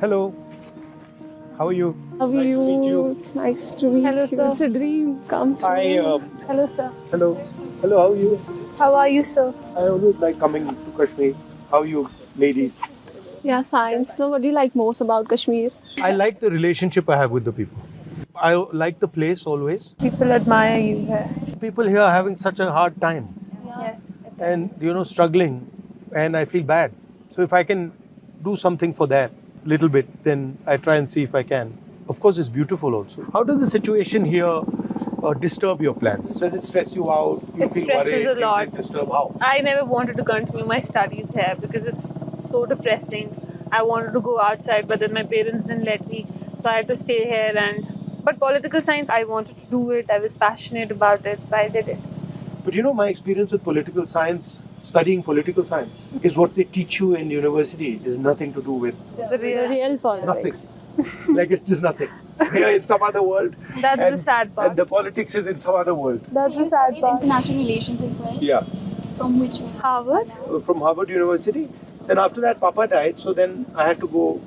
Hello. How are you? How are Nice to meet you. It's nice to meet Hello, you. sir. It's a dream come true. Hello, sir. Hello. Hello, how are you? How are you, sir? I always like coming to Kashmir. How are you, ladies? Yeah, fine. So, what do you like most about Kashmir? I like the relationship I have with the people. I like the place always. People admire you here. People here are having such a hard time Yes. and, struggling, and I feel bad. So if I can do something for that little bit, then I try and see if I can. Of course, it's beautiful also. How does the situation here disturb your plans? Does it stress you out? You It feel stresses worried? a lot. Does it disturb? How? I never wanted to continue my studies here because it's so depressing. I wanted to go outside, but then my parents didn't let me, so I had to stay here. But political science, I wanted to do it. I was passionate about it, so I did it. But my experience with political science, studying political science, is what they teach you in university is nothing to do with The The real politics. nothing. Like it's just nothing. They are in some other world. That's and, the sad part. And the politics is in some other world. That's So the you sad studied part. international relations as well? Yeah. From which one? Harvard? From Harvard University. Then after that, Papa died. So then I had to go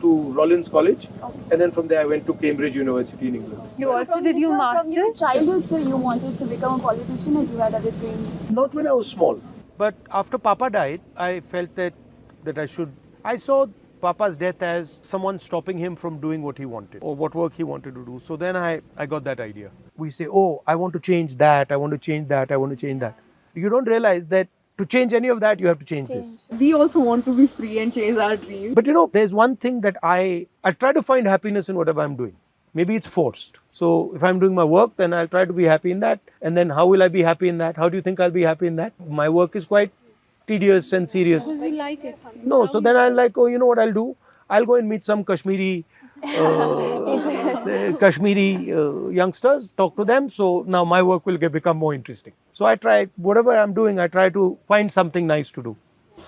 to Rollins College. And then from there, I went to Cambridge University in England. You also did your From your masters? childhood, so you wanted to become a politician or you had other dreams? Not when I was small. But after Papa died, I felt that I should. I saw Papa's death as someone stopping him from doing what he wanted or what work he wanted to do. So then I got that idea. We say, oh, I want to change that, I want to change that, I want to change that. You don't realize that to change any of that, you have to change this. We also want to be free and chase our dreams. But there's one thing that I try to find happiness in whatever I'm doing. Maybe it's forced. So if I'm doing my work, then I'll try to be happy in that. And then how will I be happy in that? How do you think I'll be happy in that? My work is quite tedious and serious. Because you like it. No, so then I'll like, oh, you know what I'll do? I'll go and meet some Kashmiri youngsters, talk to them. So now my work will become more interesting. So I try, whatever I'm doing, I try to find something nice to do.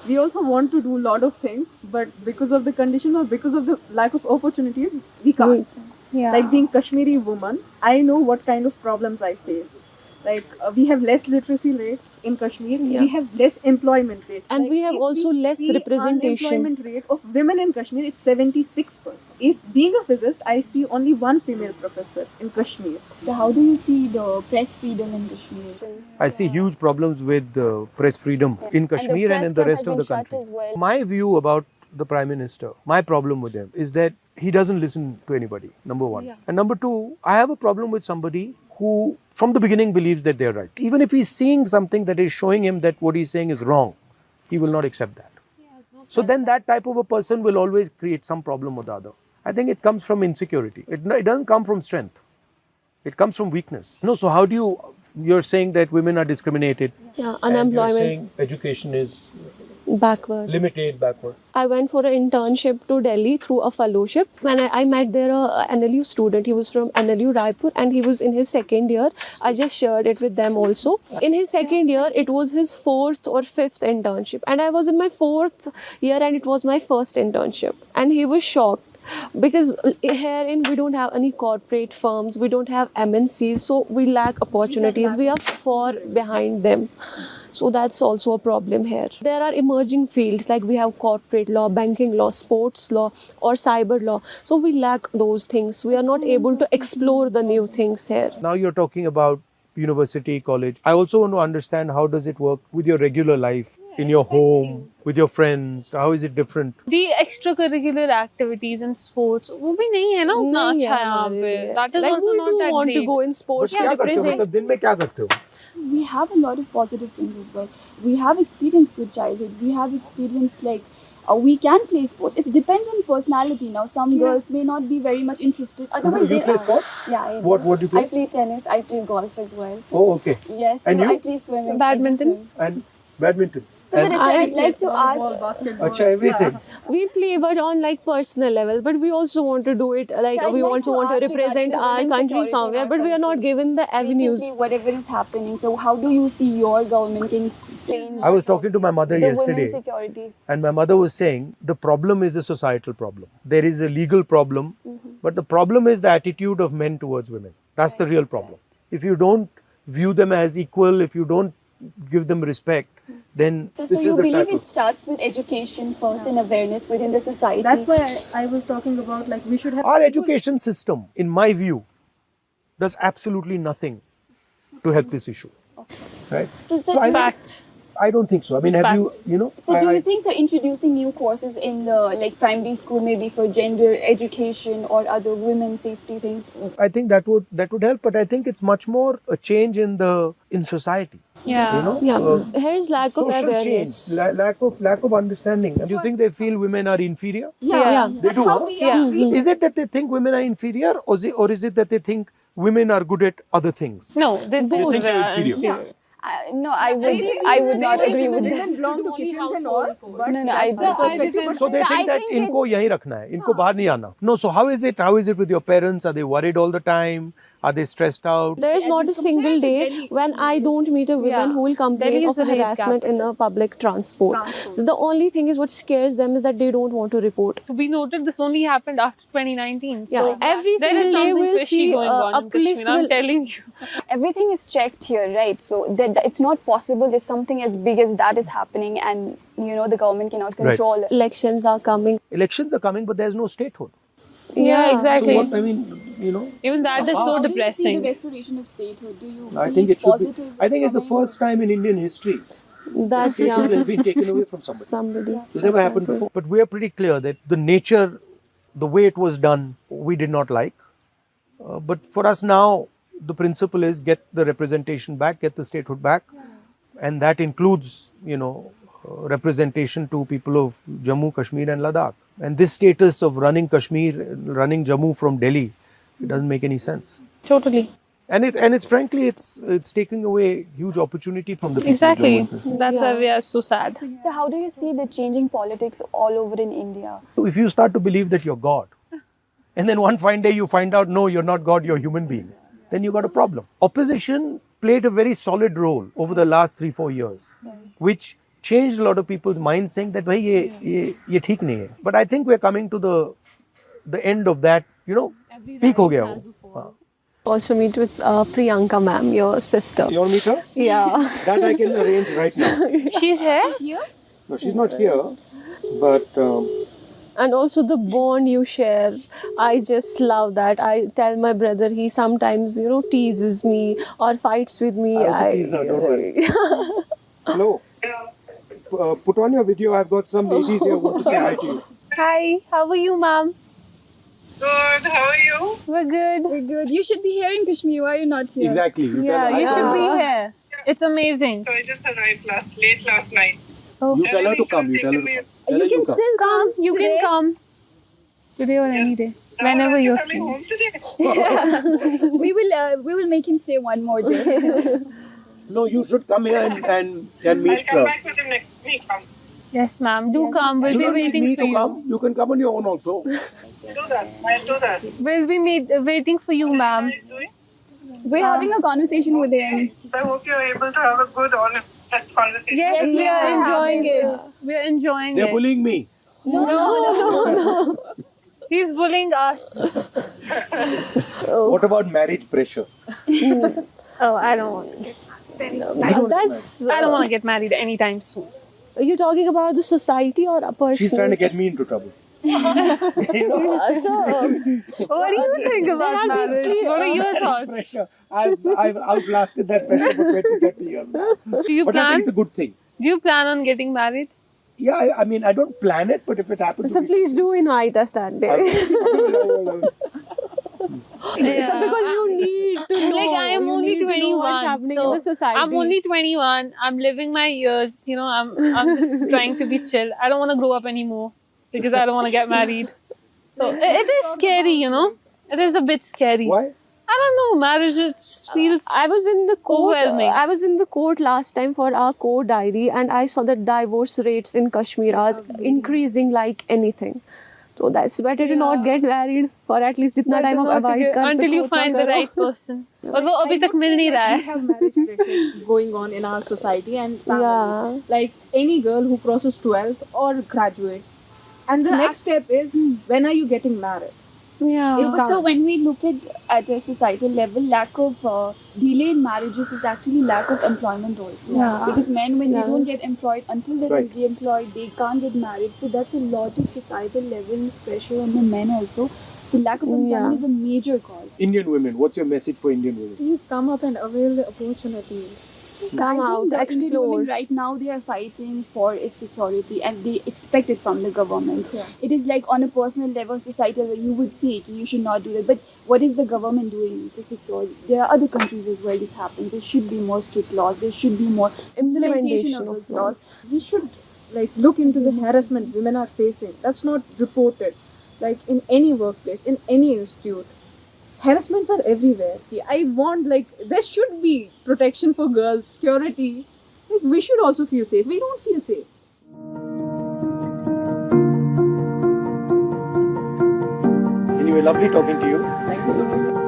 We also want to do a lot of things, but because of the condition or because of the lack of opportunities, we can't. Yeah. Like being Kashmiri woman, I know what kind of problems I face. Like we have less literacy rate in Kashmir, we have less employment rate. And Like, we have if also we less see representation. Unemployment rate of women in Kashmir, it's 76%. If being a physicist, I see only one female professor in Kashmir. So how do you see the press freedom in Kashmir? I see huge problems with press freedom in Kashmir and in the rest of the country. My view about the Prime Minister, my problem with him is that he doesn't listen to anybody, number one. Yeah. And number two, I have a problem with somebody who from the beginning believes that they're right. Even if he's seeing something that is showing him that what he's saying is wrong, he will not accept that. So then that type of a person will always create some problem or the other. I think it comes from insecurity. It doesn't come from strength. It comes from weakness. No, so how do you're saying that women are discriminated. Yeah, and unemployment. you're saying education is Backward. limited, backward. I went for an internship to Delhi through a fellowship. When I met there a NLU student, he was from NLU Raipur and he was in his second year. I just shared it with them also. In his second year, it was his fourth or fifth internship. And I was in my fourth year and it was my first internship. And he was shocked. Because herein we don't have any corporate firms, we don't have MNCs, so we lack opportunities, we are far behind them. So that's also a problem here. There are emerging fields like we have corporate law, banking law, sports law or cyber law. So we lack those things. We are not able to explore the new things here. Now you're talking about university, college. I also want to understand how does it work with your regular life, in your home, with your friends. How is it different? The extracurricular activities and sports वो भी नहीं है ना उतना नहीं अच्छा है यहाँ हमारे पे. लिए. That is Like also we not do that want great. to go in sports But to क्या करते हो? represent. मतलब दिन में क्या करते हो? We have a lot of positive things as well. We have experienced good childhood. We have experienced we can play sports. It depends on personality. Now, some girls may not be very much interested. Otherwise, You they play are. sports? Yeah, I do. What do you I play? play tennis. I play golf as well. Oh, okay. Yes. And so you? I play swimming. Badminton? I do swim. And badminton. So, but And I'd like to ask. Basketball. Acha, everything. We play but on like personal level, but we also want to do it like So I'd we like also to want to ask represent regarding the our women's country security in somewhere, our but we are not country. given the avenues. Basically, whatever is happening. So, how do you see your government can change? I was talking to my mother the yesterday, women's security. and my mother was saying the problem is a societal problem. There is a legal problem, but the problem is the attitude of men towards women. That's the real problem. If you don't view them as equal, if you don't give them respect, then So this is you the believe type it starts with education first and awareness within the society? That's why I was talking about, like, we should have Our education system, in my view, does absolutely nothing to help this issue. Right? So, I, Fact. I don't think so. I mean, have you, you know? So do I- you think they're introducing new courses in the like primary school, maybe for gender education or other women safety things? I think that would help, but I think it's much more a change in society. Yeah. You know, Yeah, here is lack of social awareness. change, lack of understanding. Do you think they feel women are inferior? Yeah. They do, huh? Yeah. Is it that they think women are inferior, or is it that they think women are good at other things? No, they both think they're are inferior? No, I would not agree with They this. don't belong to kitchens and all. But No, that's the perspective. But So they So I think that think इनको यहीं रखना है, इनको बाहर नहीं आना. No, so how is it? How is it with your parents? Are they worried all the time? Are they stressed out? There is not a single day when I don't meet a woman Yeah. who will complain Delhi is of the rape harassment in a public transport. So the only thing is what scares them is that they don't want to report. We noted this only happened after 2019. Yeah, So every there single is day something we'll fishy see going on a in police Kashmir. I'm will. telling you. Everything is checked here, right? So that it's not possible. There's something as big as that is happening, and the government cannot control it. Elections are coming. Elections are coming, but there's no statehood. Yeah, So exactly. what I mean, Even that is so How do you see the depressing. restoration of statehood? Do you I see think it's it should be. positive? I think it's the coming? first time in Indian history That statehood yeah, has been taken away from somebody. somebody. It's never happened before. But we are pretty clear that the nature, the way it was done, we did not like. But for us now, the principle is get the representation back, get the statehood back, and that includes, representation to people of Jammu, Kashmir, and Ladakh. And this status of running Kashmir, running Jammu from Delhi, it doesn't make any sense. Totally. And it's frankly, it's taking away huge opportunity from the people. of Exactly. Jammu and Kashmir. That's why Yeah. we are so sad. So how do you see the changing politics all over in India? So if you start to believe that you're God, and then one fine day you find out, no, you're not God, you're a human being, then you got a problem. Opposition played a very solid role over the last 3-4 years, which changed a lot of people's minds, saying that, "Bhai, ye theek nahi hai." But I think we're coming to the end of that, peak ho gaya wo. Also meet with Priyanka ma'am, your sister. You want to meet her? Yeah. That I can arrange right now. She's here? No, she's not here, but And also the bond you share. I just love that. I tell my brother, he sometimes, teases me or fights with me. I also tease her, don't worry. Hello. Put on your video. I've got some ladies here who want to say hi to you. Hi, how are you, ma'am? Good, how are you? We're good. We're good. You should be here in Kashmir. Why are you not here? Exactly. You Yeah, tell her you hi. should be here. It's amazing. So I just arrived late last night. You tell her to come. You tell her to come. Tell her You can to come. still come. You today. can come. Today or any day. Whenever you're coming free. home today. We will make him stay one more day. No, you should come here and I'll meet come her. back with the next week. Yes, ma'am. Do come. We'll You be don't need waiting me for to you. come. You can come on your own also. Do that. I'll do that. We'll be waiting for you, ma'am. What are you doing? We're having a conversation with him. I hope you're able to have a good, honest conversation. Yes, we are Yeah. enjoying it. We are enjoying They're it. bullying me. No. He's bullying us. What about marriage pressure? Oh, I don't want to get That's. I don't want to get married anytime soon. Are you talking about the society or a person? She's trying to get me into trouble. So, What do you think about are marriage? basically, What are your thoughts? Pressure. I've outlasted that pressure for 20-30 years. Do you But I think plan? it's a good thing. Do you plan on getting married? Yeah, I mean, I don't plan it, but if it happens, so please do invite us that day. So because you need to know. Like I am you only need to know what's 21, happening so in the society. I'm only 21. I'm living my years. I'm just trying to be chill. I don't want to grow up anymore because I don't want to get married. So it is scary, It is a bit scary. Why? I don't know. Marriage it feels. I was in the court. Overwhelming. I was in the court last time for our court diary, and I saw that divorce rates in Kashmir are increasing like anything. So that's better to not get married for at least जितना time आप avoid कर until you सको find उतना the करो. right person. और वो अभी तक मिल नहीं रहा We है. have marriage pressure going on in our society and families. Yeah. Like any girl who crosses 12th or graduates. And the next step is, when are you getting married? Yeah. So when we look at a societal level, lack of delay in marriages is actually lack of employment also. Yeah. Because men, when Yeah. they don't get employed, until they're Right. re-employed, they can't get married. So that's a lot of societal level pressure on the men also. So lack of employment Yeah. is a major cause. Indian women, what's your message for Indian women? Please come up and avail the opportunities. Come I out, think the Indian explore. women right now, they are fighting for is security and they expect it from the government. Yeah. It is like on a personal level, societal level, you would say it, you should not do that. But what is the government doing to secure? There are other countries as well this happens. There should be more strict laws. There should be more implementation of those laws. We should look into the harassment women are facing. That's not reported. Like in any workplace, in any institute. Harassments are everywhere. Ski. I want there should be protection for girls, security. We should also feel safe. We don't feel safe. Anyway, lovely talking to you. Thank you so much.